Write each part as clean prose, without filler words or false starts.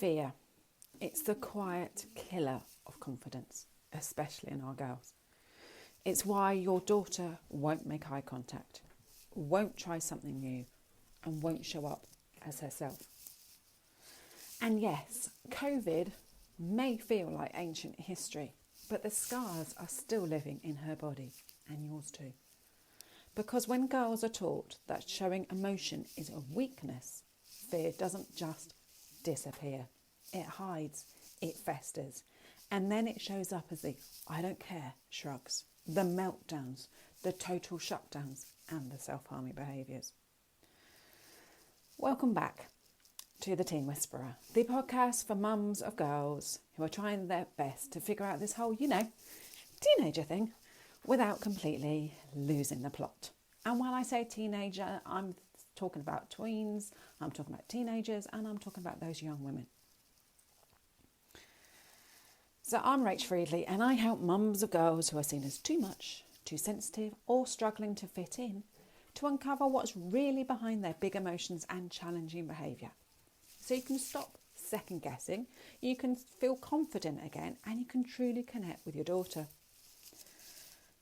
Fear. It's the quiet killer of confidence, especially in our girls. It's why your daughter won't make eye contact, won't try something new, and won't show up as herself. And yes, COVID may feel like ancient history, but the scars are still living in her body, and yours too. Because when girls are taught that showing emotion is a weakness, fear doesn't just disappear. It hides, it festers, and then it shows up as the I don't care shrugs, the meltdowns, the total shutdowns, and the self-harming behaviours. Welcome back to The Teen Whisperer, the podcast for mums of girls who are trying their best to figure out this whole, teenager thing without completely losing the plot. And when I say teenager, I'm talking about tweens, I'm talking about teenagers, and I'm talking about those young women. So I'm Rach Friedley, and I help mums of girls who are seen as too much, too sensitive, or struggling to fit in to uncover what's really behind their big emotions and challenging behaviour. So you can stop second guessing, you can feel confident again, and you can truly connect with your daughter.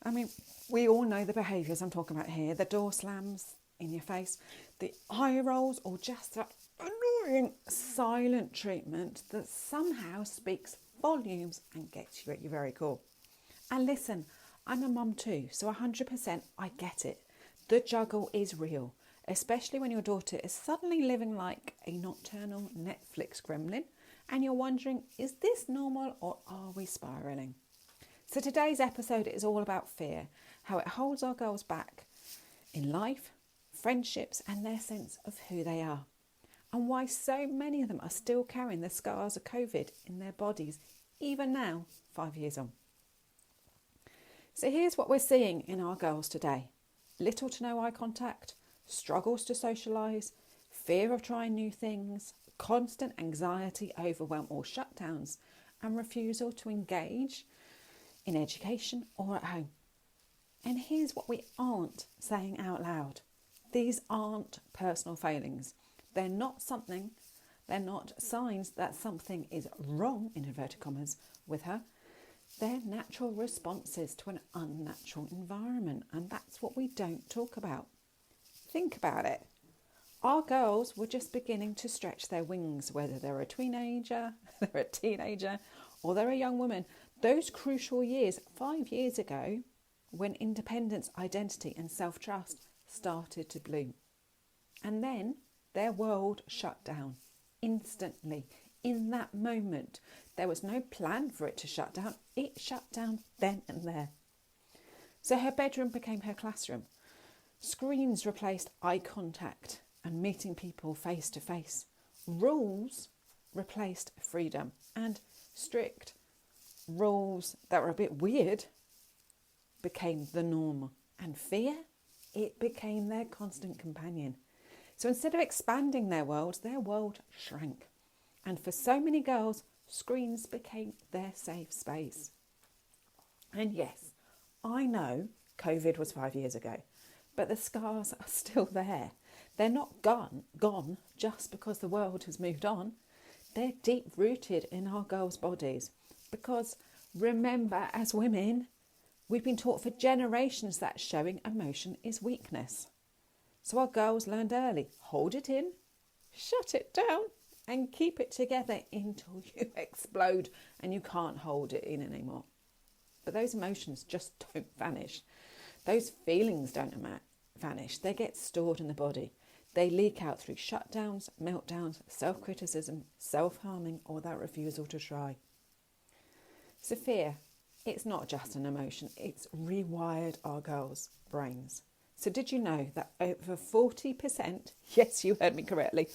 I mean, we all know the behaviours I'm talking about here, the door slams in your face, the eye rolls, or just that annoying silent treatment that somehow speaks volumes and gets you at your very core. And listen, I'm a mum too, so 100% I get it. The juggle is real, especially when your daughter is suddenly living like a nocturnal Netflix gremlin and you're wondering, is this normal or are we spiralling? So today's episode is all about fear, how it holds our girls back in life, friendships, and their sense of who they are, and why so many of them are still carrying the scars of COVID in their bodies, even now, 5 years on. So here's what we're seeing in our girls today. Little to no eye contact, struggles to socialise, fear of trying new things, constant anxiety, overwhelm or shutdowns, and refusal to engage in education or at home. And here's what we aren't saying out loud. These aren't personal failings. They're not signs that something is wrong, in inverted commas, with her. They're natural responses to an unnatural environment, and that's what we don't talk about. Think about it. Our girls were just beginning to stretch their wings, whether they're a teenager, or they're a young woman. Those crucial years, 5 years ago, when independence, identity and self-trust started to bloom. And then their world shut down instantly. In that moment, there was no plan for it to shut down. It shut down then and there. So her bedroom became her classroom. Screens replaced eye contact and meeting people face to face. Rules replaced freedom, and strict rules that were a bit weird became the norm. And fear, it became their constant companion. So instead of expanding their world shrank. And for so many girls, screens became their safe space. And yes, I know COVID was 5 years ago, but the scars are still there. They're not gone just because the world has moved on. They're deep rooted in our girls' bodies. Because remember, as women, we've been taught for generations that showing emotion is weakness. So our girls learned early, hold it in, shut it down, and keep it together until you explode and you can't hold it in anymore. But those emotions just don't vanish. Those feelings don't vanish. They get stored in the body. They leak out through shutdowns, meltdowns, self-criticism, self-harming, or that refusal to try. So fear, it's not just an emotion. It's rewired our girls' brains. So did you know that over 40%, yes, you heard me correctly,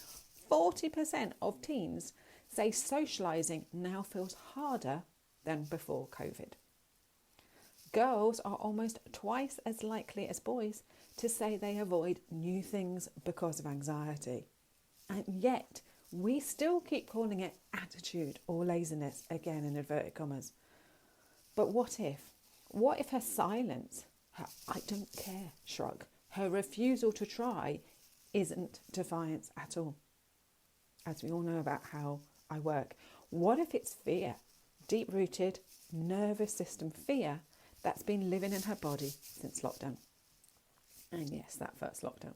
40% of teens say socialising now feels harder than before COVID. Girls are almost twice as likely as boys to say they avoid new things because of anxiety. And yet, we still keep calling it attitude or laziness, again in inverted commas. But what if her silence, her I don't care shrug, her refusal to try isn't defiance at all? As we all know about how I work. What if it's fear? Deep-rooted nervous system fear that's been living in her body since lockdown. And yes, that first lockdown.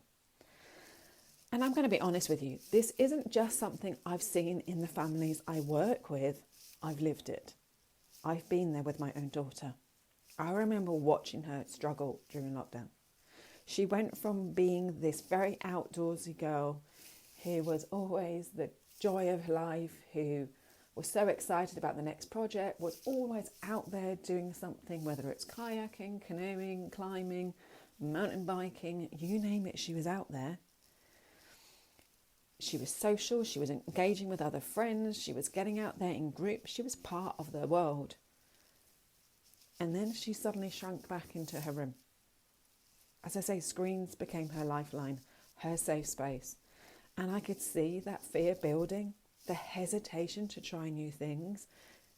And I'm going to be honest with you, this isn't just something I've seen in the families I work with. I've lived it. I've been there with my own daughter. I remember watching her struggle during lockdown. She went from being this very outdoorsy girl who was always the joy of life, who was so excited about the next project, was always out there doing something, whether it's kayaking, canoeing, climbing, mountain biking, you name it, she was out there. She was social, she was engaging with other friends, she was getting out there in groups, she was part of the world. And then she suddenly shrunk back into her room. As I say, screens became her lifeline, her safe space. And I could see that fear building, the hesitation to try new things,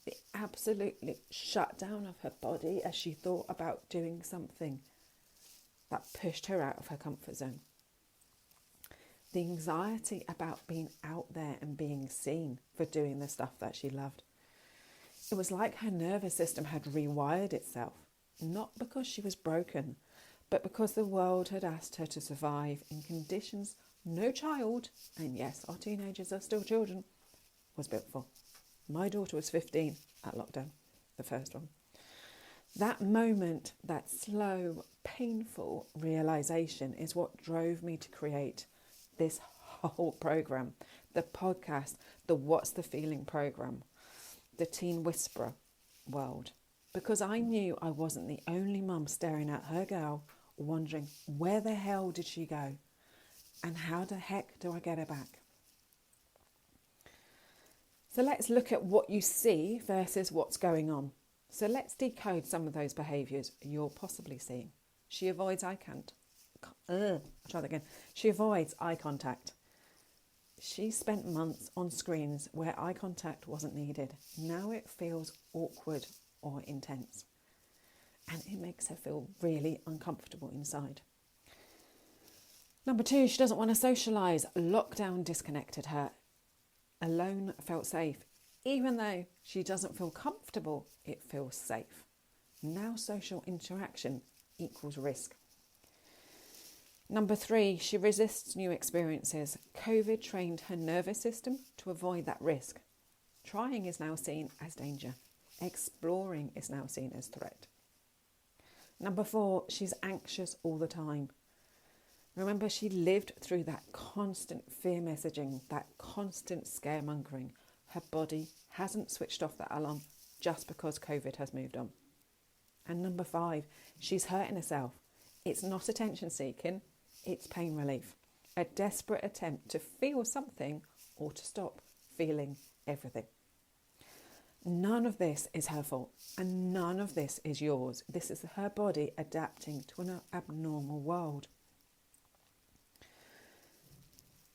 the absolutely shutdown of her body as she thought about doing something that pushed her out of her comfort zone. The anxiety about being out there and being seen for doing the stuff that she loved. It was like her nervous system had rewired itself, not because she was broken, but because the world had asked her to survive in conditions no child, and yes, our teenagers are still children, was built for. My daughter was 15 at lockdown, the first one. That moment, that slow, painful realization is what drove me to create this whole program, the podcast, the What's the Feeling program, the Teen Whisperer world, because I knew I wasn't the only mum staring at her girl, wondering where the hell did she go and how the heck do I get her back? So let's look at what you see versus what's going on. So let's decode some of those behaviours you're possibly seeing. She avoids eye contact. I'll try that again. She avoids eye contact. She spent months on screens where eye contact wasn't needed. Now it feels awkward or intense. And it makes her feel really uncomfortable inside. Number 2, she doesn't want to socialise. Lockdown disconnected her. Alone felt safe. Even though she doesn't feel comfortable, it feels safe. Now social interaction equals risk. Number 3, she resists new experiences. COVID trained her nervous system to avoid that risk. Trying is now seen as danger. Exploring is now seen as threat. Number 4, she's anxious all the time. Remember, she lived through that constant fear messaging, that constant scaremongering. Her body hasn't switched off that alarm just because COVID has moved on. And number 5, she's hurting herself. It's not attention seeking, it's pain relief. A desperate attempt to feel something or to stop feeling everything. None of this is her fault and none of this is yours. This is her body adapting to an abnormal world.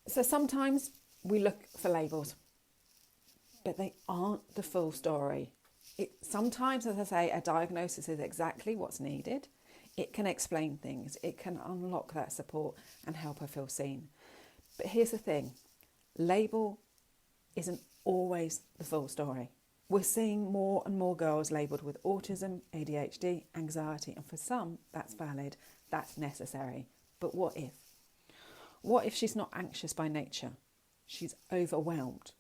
So sometimes we look for labels, but they aren't the full story. Sometimes, as I say, a diagnosis is exactly what's needed. It can explain things. It can unlock that support and help her feel seen. But here's the thing. Label isn't always the full story. We're seeing more and more girls labelled with autism, ADHD, anxiety, and for some, that's valid, that's necessary. But what if? What if she's not anxious by nature? She's overwhelmed.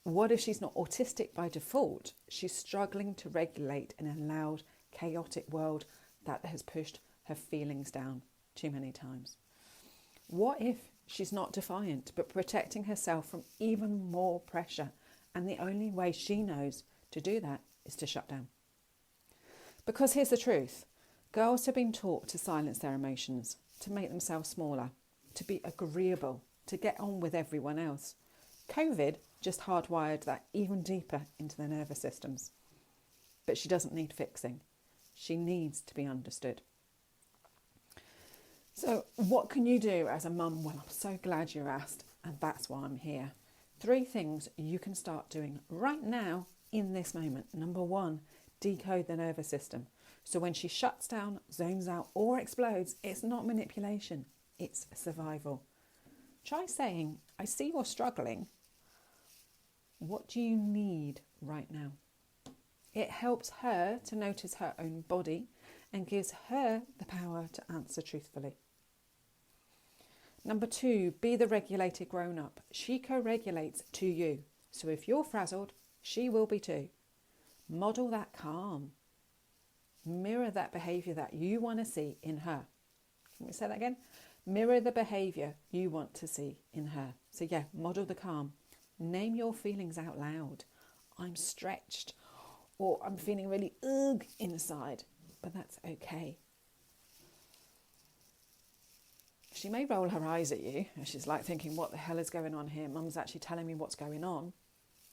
What if she's not autistic by default? She's struggling to regulate in a loud, chaotic world that has pushed her feelings down too many times. What if she's not defiant, but protecting herself from even more pressure, and the only way she knows to do that is to shut down? Because here's the truth. Girls have been taught to silence their emotions, to make themselves smaller, to be agreeable, to get on with everyone else. COVID just hardwired that even deeper into their nervous systems. But she doesn't need fixing. She needs to be understood. So what can you do as a mum? Well, I'm so glad you asked, and that's why I'm here. 3 things you can start doing right now in this moment. Number 1, decode the nervous system. So when she shuts down, zones out, or explodes, it's not manipulation, it's survival. Try saying, I see you're struggling. What do you need right now? It helps her to notice her own body and gives her the power to answer truthfully. Number 2, be the regulated grown-up. She co-regulates to you. So if you're frazzled, she will be too. Model that calm. Mirror that behaviour that you want to see in her. Can we say that again? Mirror the behaviour you want to see in her. So yeah, model the calm. Name your feelings out loud. I'm stretched, or I'm feeling really ugh inside, but that's okay. She may roll her eyes at you, and she's like thinking, what the hell is going on here? Mum's actually telling me what's going on.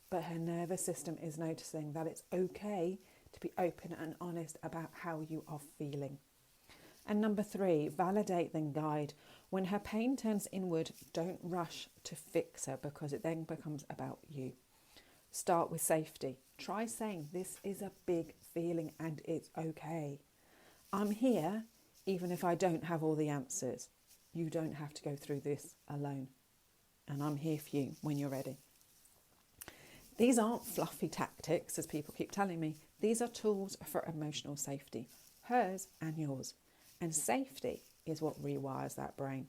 But her nervous system is noticing that it's okay to be open and honest about how you are feeling. And number 3, validate then guide. When her pain turns inward, don't rush to fix her, because it then becomes about you. Start with safety. Try saying, this is a big feeling and it's okay. I'm here even if I don't have all the answers. You don't have to go through this alone. And I'm here for you when you're ready. These aren't fluffy tactics, as people keep telling me. These are tools for emotional safety, hers and yours. And safety is what rewires that brain.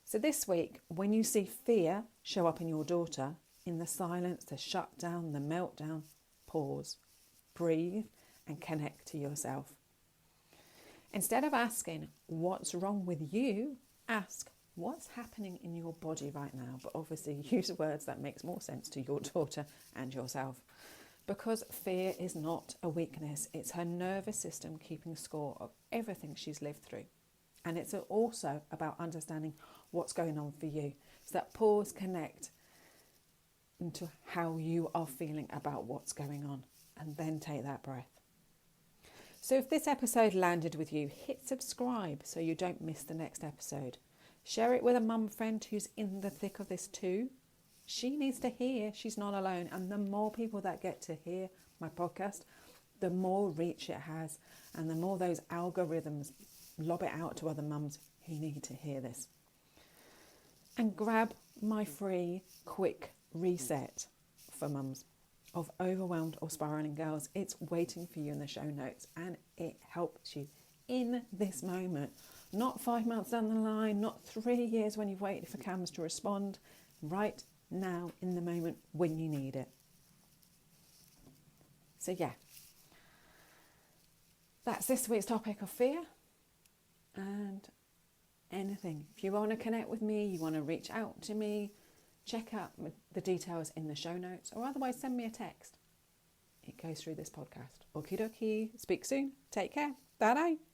So this week, when you see fear show up in your daughter, in the silence, the shutdown, the meltdown, pause, breathe, and connect to yourself. Instead of asking, what's wrong with you? Ask, what's happening in your body right now? But obviously use words that makes more sense to your daughter and yourself. Because fear is not a weakness. It's her nervous system keeping score of everything she's lived through. And it's also about understanding what's going on for you. So that pause, connect into how you are feeling about what's going on. And then take that breath. So if this episode landed with you, hit subscribe so you don't miss the next episode. Share it with a mum friend who's in the thick of this too. She needs to hear she's not alone. And the more people that get to hear my podcast, the more reach it has. And the more those algorithms lob it out to other mums who need to hear this. And grab my free quick reset for mums of overwhelmed or spiraling girls. It's waiting for you in the show notes, and it helps you in this moment. Not 5 months down the line, not 3 years when you've waited for CAMS to respond. Right now in the moment when you need it. So yeah, that's this week's topic of fear. And anything, if you want to connect with me, you want to reach out to me, check out the details in the show notes, or otherwise send me a text. It goes through this podcast. Okie dokie. Speak soon. Take care. Bye-bye.